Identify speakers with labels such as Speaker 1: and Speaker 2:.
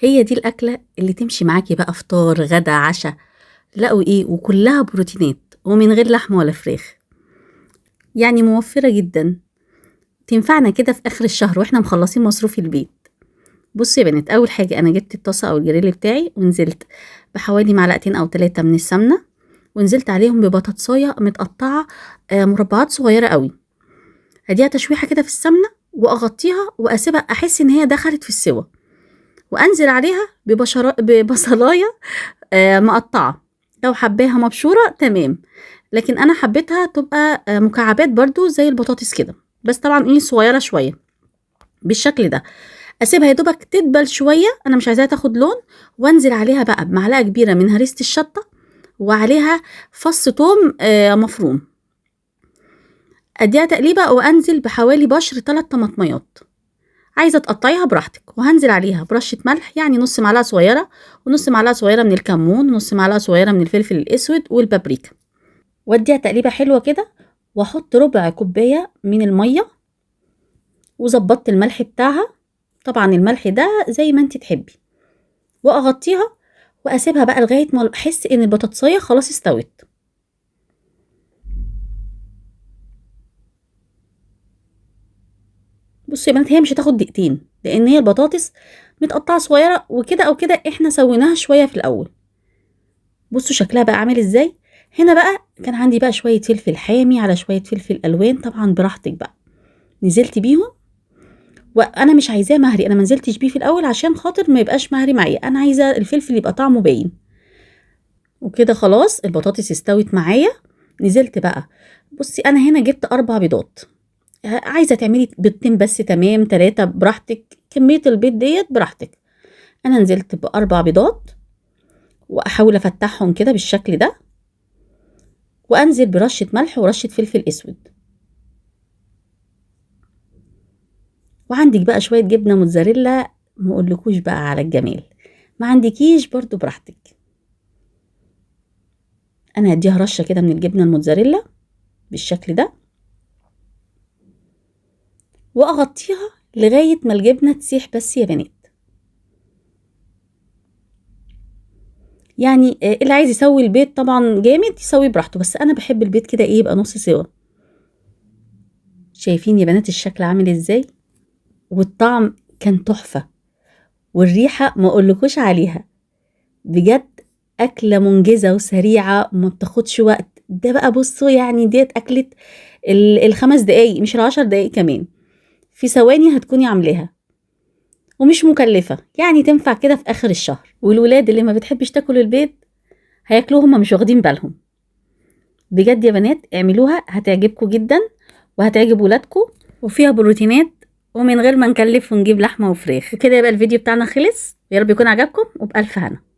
Speaker 1: هي دي الأكلة اللي تمشي معاكي بقى فطار غدا عشاء. لقوا ايه وكلها بروتينات ومن غير لحمة ولا فراخ، يعني موفرة جدا. تنفعنا كده في آخر الشهر واحنا مخلصين مصروف البيت. بصي يا بنات، أول حاجة أنا جبت الطاسة أو الجريل بتاعي ونزلت بحوالي معلقتين أو 3 من السمنة، ونزلت عليهم ببطاطساية متقطعة مربعات صغيرة قوي. هديها تشويحة كده في السمنة وأغطيها وأسيبها أحس إن هي دخلت في السوا، وأنزل عليها ببصلاية مقطعة. لو حباها مبشورة تمام، لكن أنا حبيتها تبقى مكعبات برضو زي البطاطس كده، بس طبعا ايه صغيرة شوية بالشكل ده. اسيبها يا دوبك تدبل شوية، انا مش عايزاها تاخد لون، وانزل عليها بقى بمعلقة كبيرة من هريسة الشطة، وعليها فص توم مفروم. اديها تقليبة وانزل بحوالي بشر 3 طماطميات، عايزة تقطعيها براحتك، وهنزل عليها برشة ملح، يعني نص معلقة صغيرة ونص معلقة صغيرة من الكمون ونص معلقة صغيرة من الفلفل الاسود والبابريكا، واديها تقليبة حلوة كده، واحط ربع كوباية من المية، وظبطت الملح بتاعها، طبعا الملح ده زي ما انت تحبي، واغطيها واسيبها بقى لغاية ما احس ان البطاطساية خلاص استوت. بصي يا بنات، هي مش هتاخد دقيقتين لان هي البطاطس متقطعة صغيرة، وكده او كده احنا سويناها شوية في الاول. بصوا شكلها بقى عامل ازاي. هنا بقى كان عندي بقى شوية فلفل حامي على شوية فلفل الوان، طبعا براحتك بقى، نزلت بيهم. وانا مش عايزاه مهري، انا منزلتش بيه في الاول عشان خاطر ما يبقاش مهري معايا، انا عايزه الفلفل يبقى طعمه باين. وكده خلاص البطاطس استوت معايا. نزلت بقى، بصي انا هنا جبت 4 بيضات، عايزه تعملي بيضتين بس تمام، 3 براحتك، كميه البيض ديت براحتك. انا نزلت ب4 بيضات، واحاول افتحهم كده بالشكل ده، وانزل برشه ملح ورشه فلفل اسود. وعندك بقى شويه جبنه موتزاريلا، ما اقولكوش بقى على الجمال. ما عندكيش برضو براحتك. انا هديها رشه كده من الجبنه الموتزاريلا بالشكل ده، واغطيها لغايه ما الجبنه تسيح بس يا بنات. يعني اللي عايز يسوي البيض طبعا جامد يسوي براحته، بس انا بحب البيض كده ايه يبقى نص سوا. شايفين يا بنات الشكل عامل ازاي، والطعم كان تحفه، والريحه ما اقولكوش عليها بجد. اكله منجزه وسريعه وما بتاخدش وقت. ده بقى بصوا يعني ديت اكله ال5 دقايق مش ال10 دقايق كمان، في ثواني هتكوني عاملاها، ومش مكلفة، يعني تنفع كده في آخر الشهر. والولاد اللي ما بتحبش تاكل البيض هياكلوه، هما مش واخدين بالهم. بجد يا بنات اعملوها هتعجبكم جدا، وهتعجب ولادكم، وفيها بروتينات، ومن غير ما نكلف ونجيب لحمة وفراخ. وكده يبقى الفيديو بتاعنا خلص، يا رب يكون عجبكم، وبألف هنا.